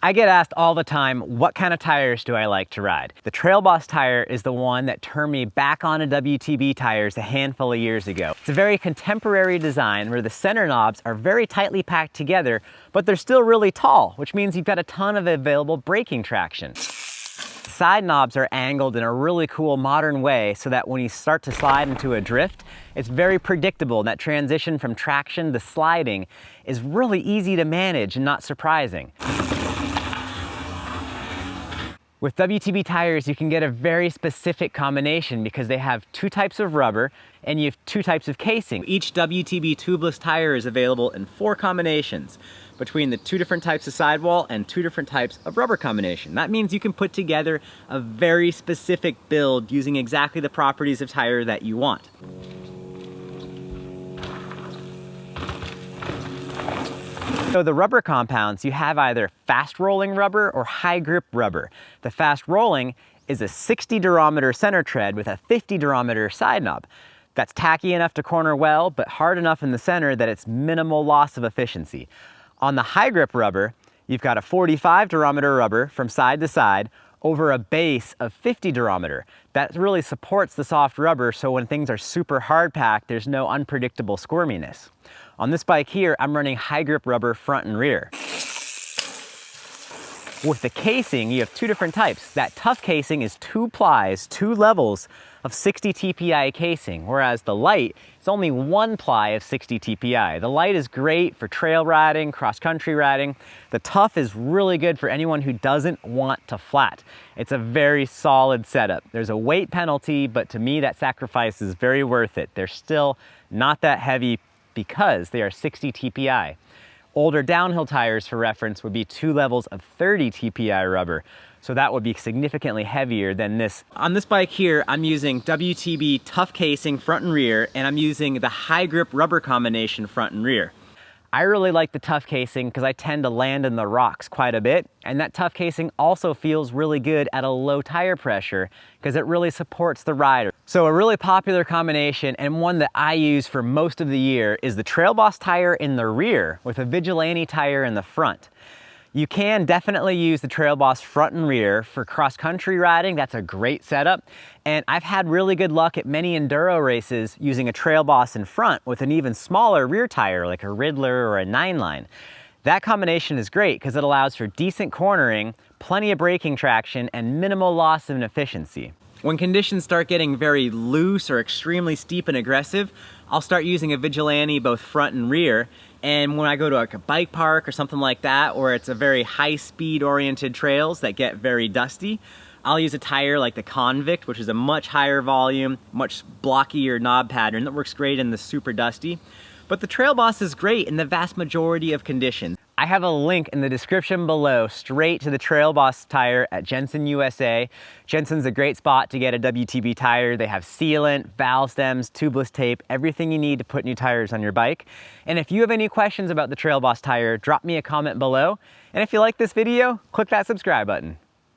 I get asked all the time, what kind of tires do I like to ride? The Trailboss tire is the one that turned me back onto WTB tires a handful of years ago. It's a very contemporary design where the center knobs are very tightly packed together, but they're still really tall, which means you've got a ton of available braking traction. Side knobs are angled in a really cool modern way so that when you start to slide into a drift, it's very predictable. That transition from traction to sliding is really easy to manage and not surprising. With WTB tires, you can get a very specific combination because they have two types of rubber and you have two types of casing. Each WTB tubeless tire is available in 4 combinations between the 2 different types of sidewall and 2 different types of rubber combination. That means you can put together a very specific build using exactly the properties of tire that you want. So the rubber compounds, you have either fast rolling rubber or high grip rubber. The fast rolling is a 60 durometer center tread with a 50 durometer side knob. That's tacky enough to corner well, but hard enough in the center that it's minimal loss of efficiency. On the high grip rubber, you've got a 45 durometer rubber from side to side over a base of 50 durometer. That really supports the soft rubber, so when things are super hard packed, there's no unpredictable squirminess. On this bike here, I'm running high grip rubber front and rear. With the casing, you have 2 different types. That tough casing is 2 plies, 2 levels of 60 TPI casing, whereas the light is only 1 ply of 60 TPI. The light is great for trail riding, cross-country riding. The tough is really good for anyone who doesn't want to flat. It's a very solid setup. There's a weight penalty, but to me that sacrifice is very worth it. They're still not that heavy because they are 60 TPI. Older downhill tires, for reference, would be 2 levels of 30 TPI rubber. So that would be significantly heavier than this. On this bike here, I'm using WTB tough casing front and rear, and I'm using the high grip rubber combination front and rear. I really like the tough casing because I tend to land in the rocks quite a bit, and that tough casing also feels really good at a low tire pressure because it really supports the rider. So a really popular combination, and one that I use for most of the year, is the Trailboss tire in the rear with a Vigilante tire in the front. You can definitely use the Trailboss front and rear for cross-country riding. That's a great setup. And I've had really good luck at many enduro races using a Trailboss in front with an even smaller rear tire like a Riddler or a 9-line. That combination is great because it allows for decent cornering, plenty of braking traction, and minimal loss of efficiency. When conditions start getting very loose or extremely steep and aggressive, I'll start using a Vigilante both front and rear. And when I go to like a bike park or something like that, or it's a very high speed oriented trails that get very dusty, I'll use a tire like the Convict, which is a much higher volume, much blockier knob pattern that works great in the super dusty. But the Trailboss is great in the vast majority of conditions. I have a link in the description below straight to the Trailboss tire at Jensen USA. Jensen's a great spot to get a WTB tire. They have sealant, valve stems, tubeless tape, everything you need to put new tires on your bike. And if you have any questions about the Trailboss tire, drop me a comment below. And if you like this video, click that subscribe button.